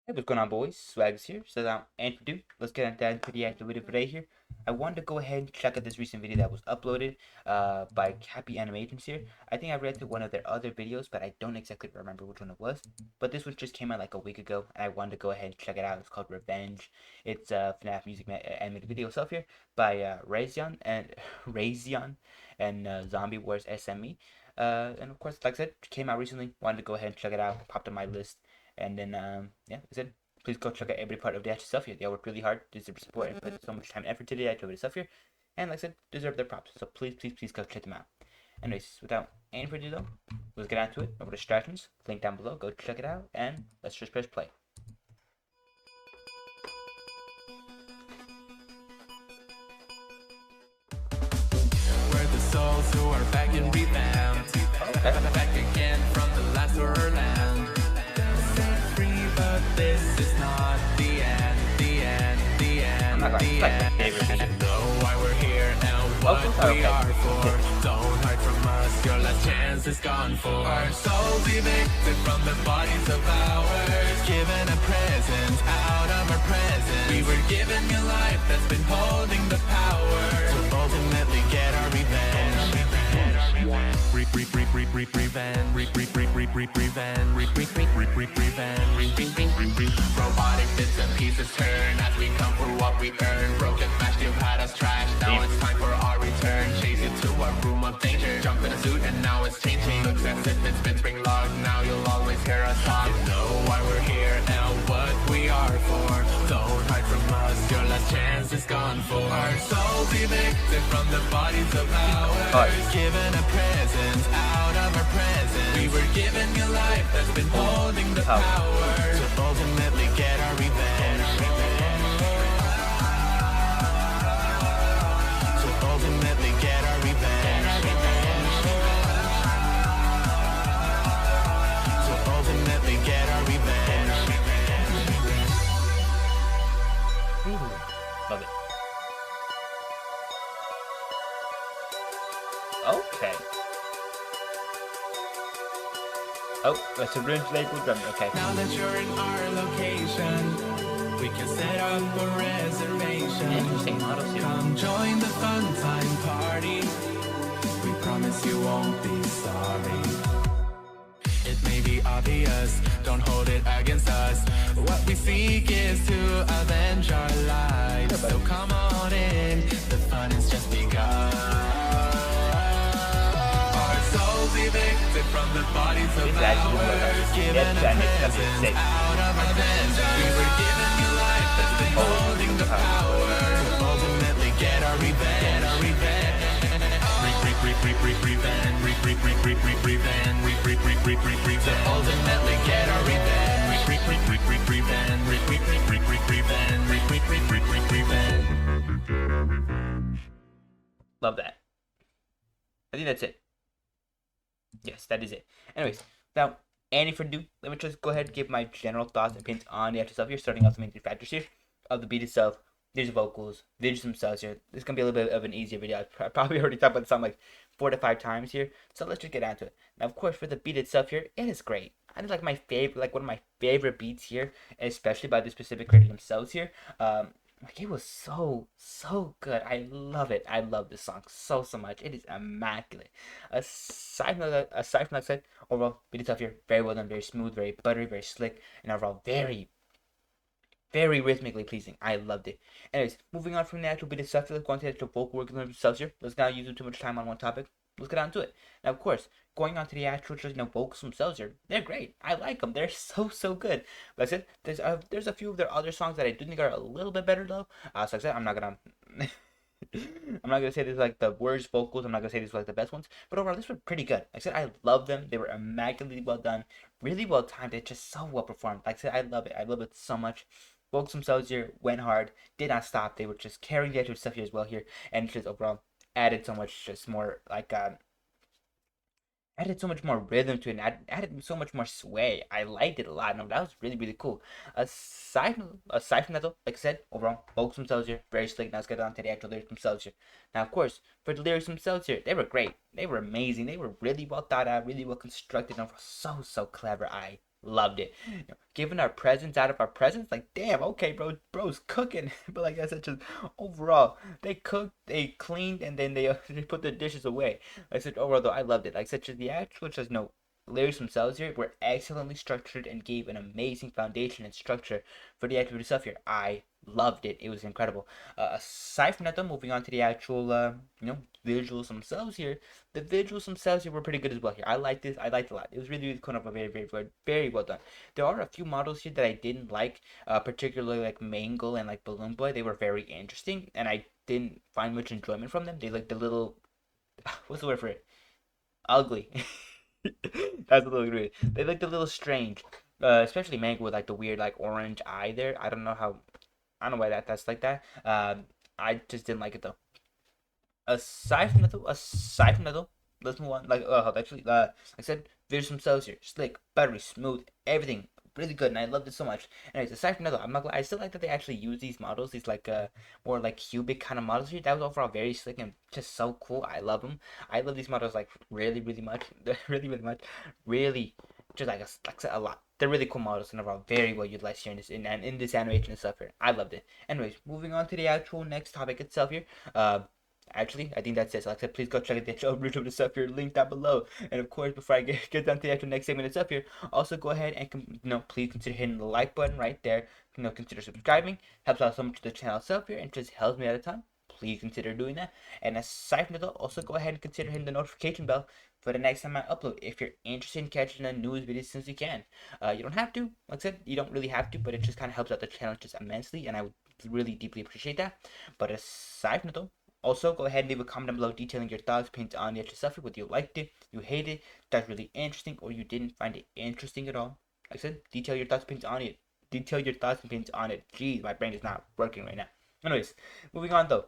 Hey, what's going on, boys? Swaggys here. So without any ado, let's get into the actual video today here. I wanted to go ahead and check out this recent video that was uploaded by Happy Animations here. I think I read through one of their other videos, but I don't exactly remember which one it was. But this one just came out like a week ago, and I wanted to go ahead and check it out. It's called Revenge. It's FNAF music animated video stuff here by Rezyon and ZombieWarsSME. And of course, like I said, it came out recently. Wanted to go ahead and check it out. Popped on my list. And then, yeah, like I said, please go check out every part of the actual stuff here. They all work really hard, deserve support, and put so much time and effort today. I told the stuff here. And like I said, deserve their props. So please go check them out. Anyways, without any further ado, let's get on to it. No more distractions. Link down below. Go check it out. And let's just press play. We're the souls who are back in revamped. Back again from the last land. But this is not the end, the end, the end, I'm not the like end. my favorite You know why we're here and what we are for. Don't hide from us, your last chance is gone for. Our souls evicted from the bodies of ours, given a present out of our presence. We were given your life that's been holding the power to ultimately get our revenge. Robotic bits and pieces turn as we come for what we earn. Broken match, you've had us trashed. Now it's time for our return. Chase you to a room of danger. Jump in a suit and now it's changing. Looks as if it's been spring locked. Now you'll always hear us talk. You know why we're here and what we are for. Don't hide from us, your last chance is gone for. Our souls evicted from the bodies of ours, given a present out of our presence. We were given your life that's been holding the power to ultimately get our revenge. To ultimately get our revenge. To ultimately get our revenge. Love it. Okay. Oh, that's a room label drum. Okay. Now that you're in our location, we can set up a reservation. Interesting models here. Come join the fun time party. We promise you won't be sorry. It may be obvious, don't hold it against us. What we seek is to avenge our lives. So come on in, the fun has just begun. Our souls evicted from the bodies of ours, given a present out of our vengeance. We were given your life that's been holding the power to ultimately get our revenge. To ultimately get our revenge. Love that. I think that's it. Yes, that is it. Anyways, without any further ado, let me just go ahead and give my general thoughts and opinions on the actual stuff here, starting off the main three factors here of the beat itself. There's vocals, there's some sounds here. This is gonna be a little bit of an easier video. I probably already talked about the song like 4 to 5 times here, so let's just get onto it. Now, of course, for the beat itself here, it is great. I think like one of my favorite beats here, especially by the specific creator themselves here. Like it was so good. I love it. I love this song so much. It is immaculate. Aside from that, I said, overall beat itself here, very well done, very smooth, very buttery, very slick, and overall very rhythmically pleasing. I loved it. Anyways, moving on from the actual beat itself, let's go on to the actual vocal work themselves here. Let's not use too much time on one topic. Let's get on to it. Now, of course, going on to the actual vocals themselves here, they're great. I like them. They're so good. Like I said, there's a few of their other songs that I do think are a little bit better though. So like I said, I'm not gonna say these are like the worst vocals. I'm not gonna say these were like the best ones. But overall, these were pretty good. Like I said, I love them. They were immaculately well done, really well timed. They're just so well performed. Like I said, I love it. I love it so much. Vocals themselves here went hard, did not stop. They were just carrying the actual stuff here as well here, and just overall added so much just more like added so much more rhythm to it, and added so much more sway. I liked it a lot. No, that was really cool. Aside from that though, like I said, overall, vocals themselves here, very slick. Now let's get on to the actual lyrics themselves here. Now, of course, for the lyrics themselves here, they were great. They were amazing. They were really well thought out, really well constructed, and so clever. I loved it. You know, giving our presents out of our presents, like damn, okay, bro's cooking. But like I said, just overall, they cooked, they cleaned, and then they they put the dishes away. Like I said, overall though, I loved it. Like such as the actual, just no lyrics themselves here were excellently structured and gave an amazing foundation and structure for the activity stuff here. I loved it. It was incredible. Aside from that, though, moving on to the actual, visuals themselves here. The visuals themselves here were pretty good as well here. I liked this. I liked it a lot. It was really, really kind of a very well done. There are a few models here that I didn't like, particularly like Mangle and like Balloon Boy. They were very interesting, and I didn't find much enjoyment from them. They like the little, what's the word for it? Ugly. That's a little weird. They looked a little strange, especially Mango with like the weird like orange eye there. I don't know how. I don't know why that's like that. I just didn't like it though. Aside from that though, let's move on. Like, actually, like I said, visuals themselves here, slick, buttery, smooth, everything really good, and I loved it so much. Anyways, aside from that though, I'm not. I still like that they actually use these models, these like more like cubic kind of models here. That was overall very slick and just so cool. I love them. I love these models like really, really much. Really, really much. Really, just like a lot. They're really cool models and overall very well utilized here in this in this animation and stuff here. I loved it. Anyways, moving on to the actual next topic itself here. Actually, I think that's it. So like I said, please go check out the actual original stuff here, link down below. And of course, before I get down to the actual next segment and stuff here, also go ahead and please consider hitting the like button right there. Consider subscribing. Helps out so much to the channel itself here and just helps me out a ton. Please consider doing that. And aside from that, also go ahead and consider hitting the notification bell for the next time I upload. If you're interested in catching the newest videos as soon as you can, you don't have to. Like I said, you don't really have to, but it just kind of helps out the channel just immensely, and I would really deeply appreciate that. But aside from that, though, also, go ahead and leave a comment down below detailing your thoughts, opinions on the extra stuff, whether you liked it, you hated it, that's really interesting, or you didn't find it interesting at all. Like I said, detail your thoughts, opinions on it. Detail your thoughts, opinions on it. Jeez, my brain is not working right now. Anyways, moving on though.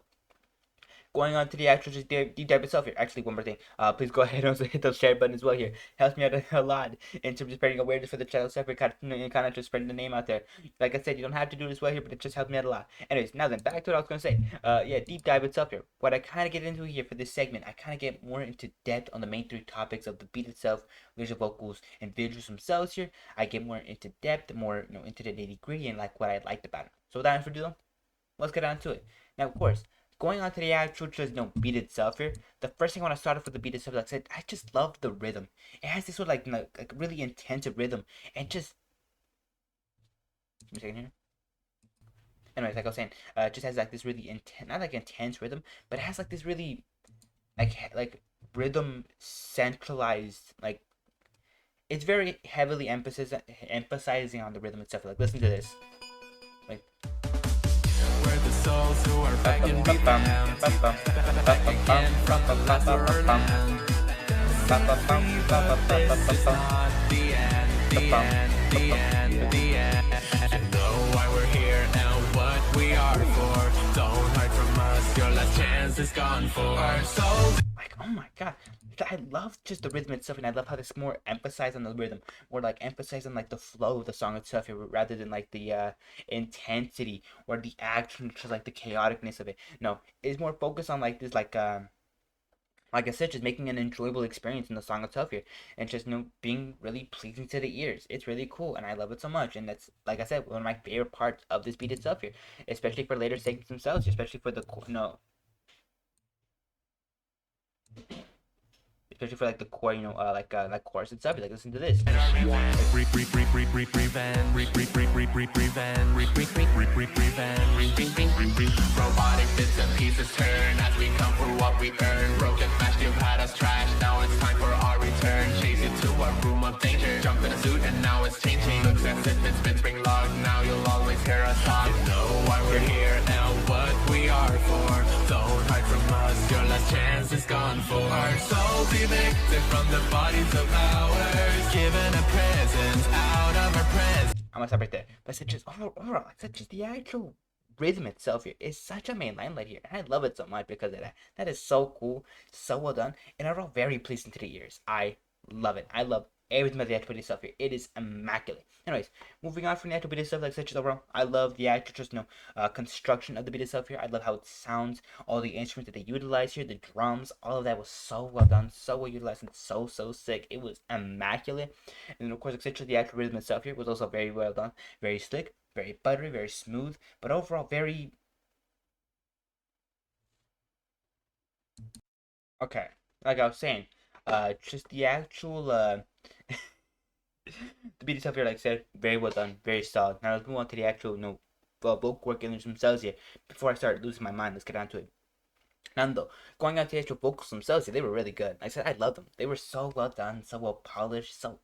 Going on to the actual just deep dive itself here. Actually, one more thing. Please go ahead and also hit the share button as well here. Helps me out a lot in terms of spreading awareness for the channel stuff. Kind of just spreading the name out there. Like I said, you don't have to do this well here, but it just helps me out a lot. Anyways, now then, back to what I was gonna say. Yeah, deep dive itself here. What I kind of get into here for this segment, I kind of get more into depth on the main three topics of the beat itself, visual vocals, and visuals themselves here. I get more into depth, more into the nitty gritty, and like what I liked about it. So without further ado, let's get on to it. Now, of course. Going on to the actual just beat itself here, the first thing I want to start off with the beat itself, like I said, I just love the rhythm. It has this sort of like really intensive rhythm, and just give me a second here. Anyways, like I was saying, it just has like this really intense, not like intense rhythm, but it has like this really like rhythm centralized, like it's very heavily emphasizing on the rhythm itself. Like listen to this, like. Souls who are begging me down, back again from the last land. This is not the end, the end, the end, the end. You know why we're here and what we are for. Don't hide from us, your last chance is gone for our souls. Like, oh my god, I love just the rhythm itself, and I love how this more emphasized on the rhythm, more like emphasized on like the flow of the song itself, rather than like the intensity or the action, just like the chaoticness of it. No, it's more focused on like this, like I said, just making an enjoyable experience in the song itself here, and just being really pleasing to the ears. It's really cool, and I love it so much. And that's, like I said, one of my favorite parts of this beat itself here, especially for later segments themselves, especially for the especially for like the core, like chorus itself. Like listen to this. Robotic bits and pieces turn as we come for what we earn. Broken match, you've had us trashed. Now it's time for our return. Chase you to a room of danger. Jump in a suit and now it's changing. Looks as if it's been spring locked. Now you'll always hear us talk. You know why we're here now, what we are for. Don't hide from us, your last chance is gone for. Our souls evicted from the bodies of ours. Given a present out of our present. I'm gonna stop right there. But it's just overall, it's just the actual rhythm itself here is such a main limelight here, and I love it so much because of that. That is so cool, so well done, and overall very pleasing to the ears. I love it. I love everything about the actual stuff here. It is immaculate. Anyways, moving on from the actual beta stuff, like such as overall, I love the actual just construction of the beta stuff here. I love how it sounds, all the instruments that they utilize here, the drums, all of that was so well done, so well utilized, and so sick. It was immaculate. And then of course, like the actual rhythm itself here was also very well done, very slick, very buttery, very smooth, but overall very okay. Like I was saying, just the actual the beat itself here, like I said, very well done, very solid. Now let's move on to the actual, vocal work themselves here. Before I start losing my mind, let's get on to it. Nando, going on to the actual vocals themselves, they were really good. Like I said, I love them. They were so well done, so well polished, so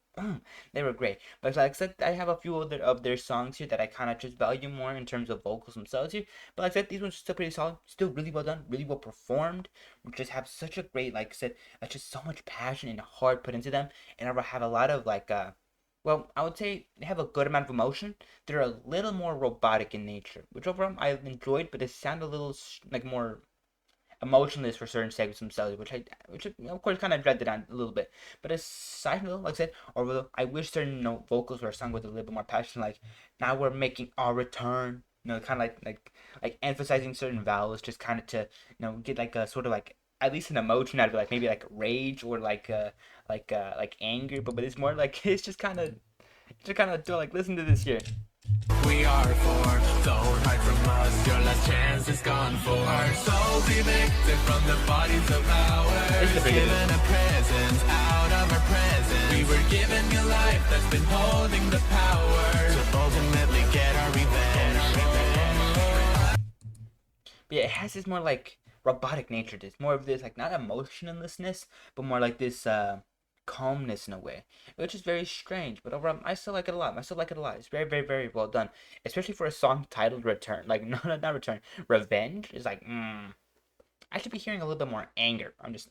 they were great. But like I said, I have a few other of their songs here that I kind of just value more in terms of vocals themselves here. But like I said, these ones are still pretty solid, still really well done, really well performed. We just have such a great, like I said, just so much passion and heart put into them, and I have a lot of like well, I would say they have a good amount of emotion. They're a little more robotic in nature, which overall I enjoyed, but they sound a little like more emotionless for certain segments themselves, which of course kind of dragged it down a little bit. But aside from that, like I said, or I wish certain vocals were sung with a little bit more passion. Like now we're making our return. Kind of like emphasizing certain vowels, just kind of to get like a sort of like at least an emotion out of it, like maybe like rage or like anger. But it's more like it's just kind of do like listen to this here. We are four, don't hide from us, your last chance is gone for. Our souls evicted from the bodies of ours, given a presence out of our presence. We were given a life that's been holding the power to ultimately get our revenge. But yeah, it has this more like robotic nature. This more of this like not emotionlessness, but more like this calmness in a way, which is very strange. But overall, I still like it a lot. I still like it a lot. It's very well done, especially for a song titled "Return." Like not Return, Revenge is like. I should be hearing a little bit more anger. I'm just.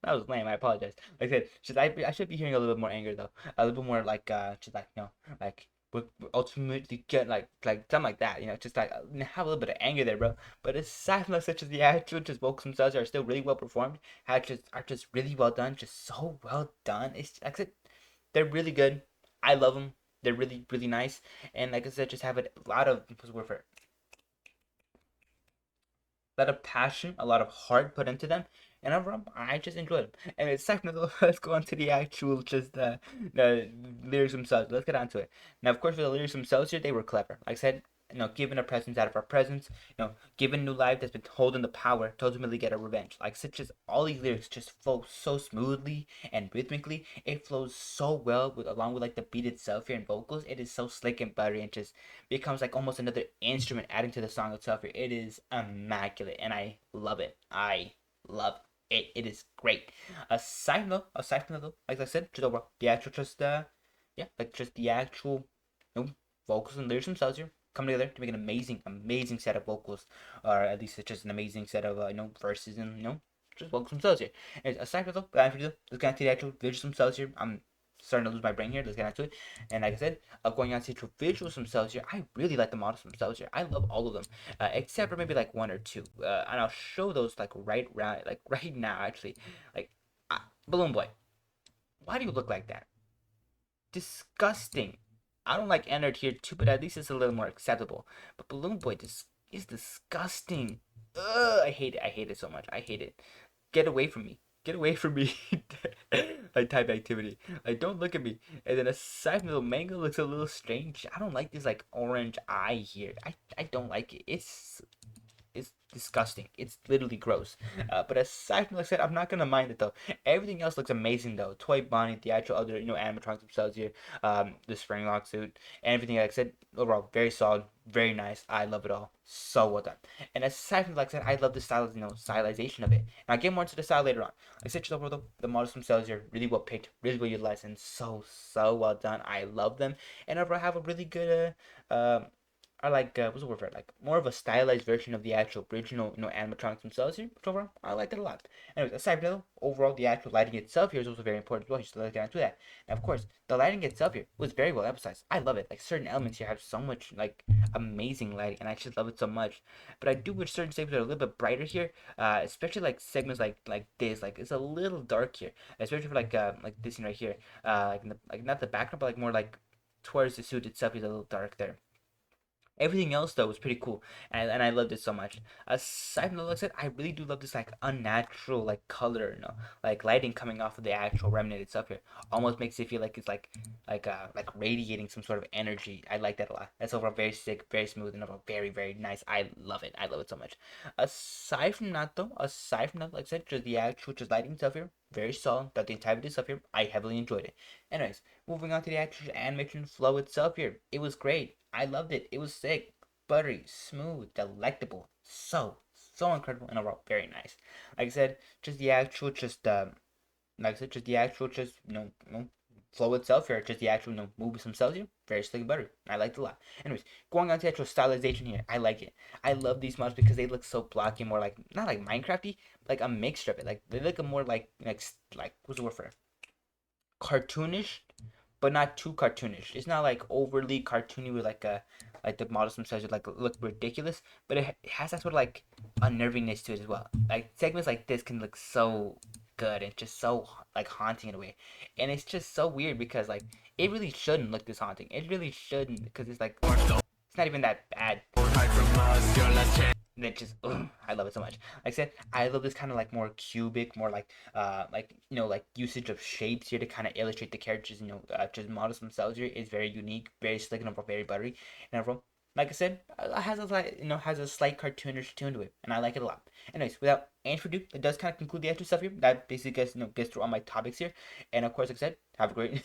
That was lame. I apologize. Like I said, I should be hearing a little bit more anger though. A little bit more like just like like we ultimately get like something like that. Just like have a little bit of anger there, bro. But aside from that, such as the actual just vocals themselves are still really well performed. Are just really well done. Just so well done. It's like I said, they're really good. I love them. They're really nice. And like I said, just have a lot of what's the word for it? A lot of passion, a lot of heart put into them, and overall, I just enjoyed them. And it's second of all, let's go on to the actual just the lyrics themselves. Let's get on to it. Now, of course, for the lyrics themselves here, they were clever. Like I said, given a presence out of our presence, given new life that's been holding the power to ultimately get our revenge. Like such as all these lyrics just flow so smoothly and rhythmically. It flows so well along with like the beat itself here and vocals. It is so slick and buttery and just becomes like almost another instrument adding to the song itself here. It is immaculate and I love it. I love it. It is great. Aside from that, like I said, just overall, the actual just yeah, like just the actual vocals and lyrics themselves here come together to make an amazing set of vocals, or at least it's just an amazing set of verses and just vocals themselves here. And aside from that, let's get into the actual visuals themselves here. I'm starting to lose my brain here. Let's get into it. And like I said, going on to the visuals themselves here, I really like the models themselves here. I love all of them, except for maybe like one or two. And I'll show those like right now actually. Like, Balloon Boy, why do you look like that? Disgusting. I don't like Ennard here too, but at least it's a little more acceptable. But Balloon Boy is disgusting. Ugh, I hate it. I hate it so much. I hate it. Get away from me. Get away from me. Like type activity. Like don't look at me. And then aside from the mango looks a little strange. I don't like this like orange eye here. I don't like it. It's disgusting. It's literally gross. But aside from like I said, I'm not gonna mind it though. Everything else looks amazing though. Toy Bonnie, the actual other animatronics themselves here, the Springlock suit, and everything like I said, overall very solid, very nice. I love it all. So well done. And aside from like I said, I love the style, stylization of it. And I'll get more into the style later on. Like I said, just overall the models themselves here really well picked, really well utilized, and so well done. I love them. And overall have a really good are like what's the word for it? Like more of a stylized version of the actual original, animatronics themselves here. Which overall, I liked it a lot. Anyways, aside from that, overall, the actual lighting itself here is also very important as well. So let's get into that. And of course, the lighting itself here was very well emphasized. I love it. Like certain elements here have so much like amazing lighting, and I just love it so much. But I do wish certain segments are a little bit brighter here, especially like segments like this. Like it's a little dark here, especially for like this scene right here. Like not the background, but like more like towards the suit itself is a little dark there. Everything else though was pretty cool, and I loved it so much. Aside from the looks, I really do love this like unnatural like color, like lighting coming off of the actual remnant itself here. Almost makes it feel like it's like radiating some sort of energy. I like that a lot. That's overall very sick, very smooth, and overall very very nice. I love it. I love it so much. Aside from that, like I said, just the actual just lighting stuff here, very solid. That the entirety stuff here, I heavily enjoyed it. Anyways, moving on to the actual animation flow itself here. It was great. I loved it. It was sick, buttery, smooth, delectable. So incredible and overall very nice. Like I said, just the actual just the actual flow itself here, just the actual movies themselves here, very slick and buttery. I liked it a lot. Anyways, going on to the actual stylization here, I like it. I love these models because they look so blocky, more like not like Minecrafty, like a mixture of it. Like they look a more like what's the word for it? Cartoonish, but not too cartoonish. It's not like overly cartoony with like the models themselves would like look ridiculous, but it has that sort of like unnervingness to it as well. Like segments like this can look so good and just so like haunting in a way, and it's just so weird because like it really shouldn't look this haunting. It really shouldn't because it's not even that bad. And it just I love it so much. Like I said, I love this kind of like more cubic, more like like usage of shapes here to kind of illustrate the characters. Just models themselves here is very unique, very slick, and overall very buttery. And overall, like I said, has a slight cartoonish tune to it, and I like it a lot. Anyways, without any further ado, it does kind of conclude the extra stuff here. That basically gets through all my topics here. And of course, like I said, have a great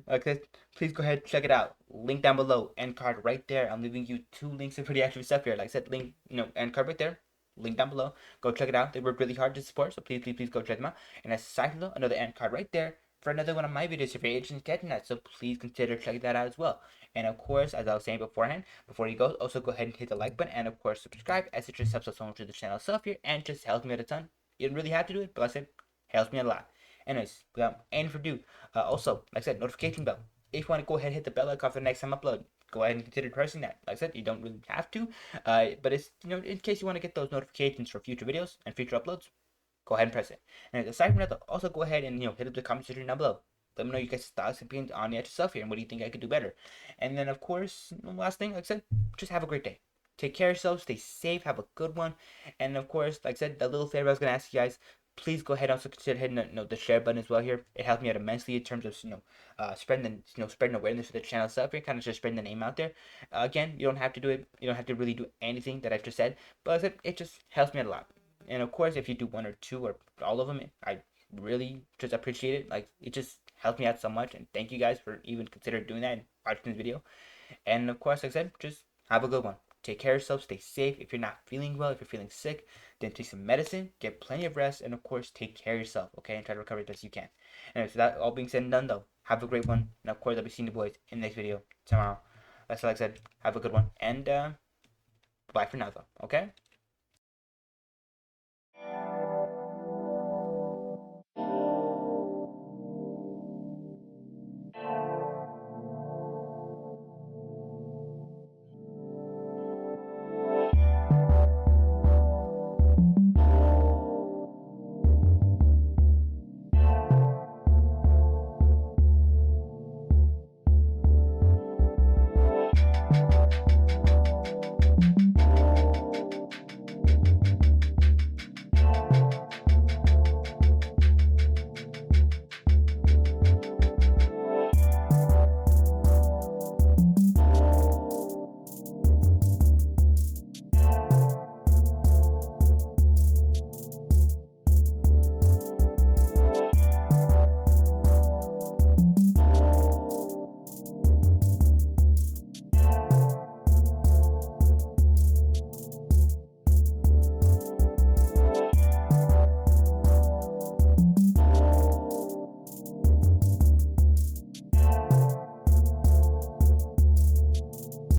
okay, please go ahead check it out. Link down below, end card right there. I'm leaving you two links of pretty actual stuff here. Like I said, link end card right there. Link down below. Go check it out. They work really hard to support, so please go check them out. And aside from that, another end card right there for another one of my videos if you're interested in getting that. So please consider checking that out as well. And of course, as I was saying beforehand, before you go, also go ahead and hit the like button and of course subscribe as it just helps us so much to the channel itself here and just helps me out a ton. You don't really have to do it, but like I said, helps me a lot. Anyways, without any further ado, also, like I said, notification bell. If you want to go ahead and hit the bell icon for the next time I upload, go ahead and consider pressing that. Like I said, you don't really have to, but it's in case you want to get those notifications for future videos and future uploads, go ahead and press it. And aside from that, also go ahead and hit up the comment section down below. Let me know your guys' thoughts and opinions on the actual stuff here, and what do you think I could do better. And then, of course, last thing, like I said, just have a great day. Take care of yourselves, stay safe, have a good one, and of course, like I said, that little favor I was gonna ask you guys, please go ahead and also consider hitting the share button as well here. It helped me out immensely in terms of spreading awareness for the channel stuff here, kind of just spreading the name out there. Again, you don't have to do it. You don't have to really do anything that I've just said, but like I said, it just helps me out a lot. And of course, if you do one or two or all of them, I really just appreciate it. Like it just helps me out so much, and thank you guys for even considering doing that and watching this video. And of course, like I said, just have a good one. Take care of yourself, stay safe. If you're not feeling well, if you're feeling sick, then take some medicine, get plenty of rest, and of course, take care of yourself, okay? And try to recover as best you can. And so that all being said and done, though, have a great one. And of course, I'll be seeing the boys in the next video tomorrow. That's like I said, have a good one. And bye for now, though, okay?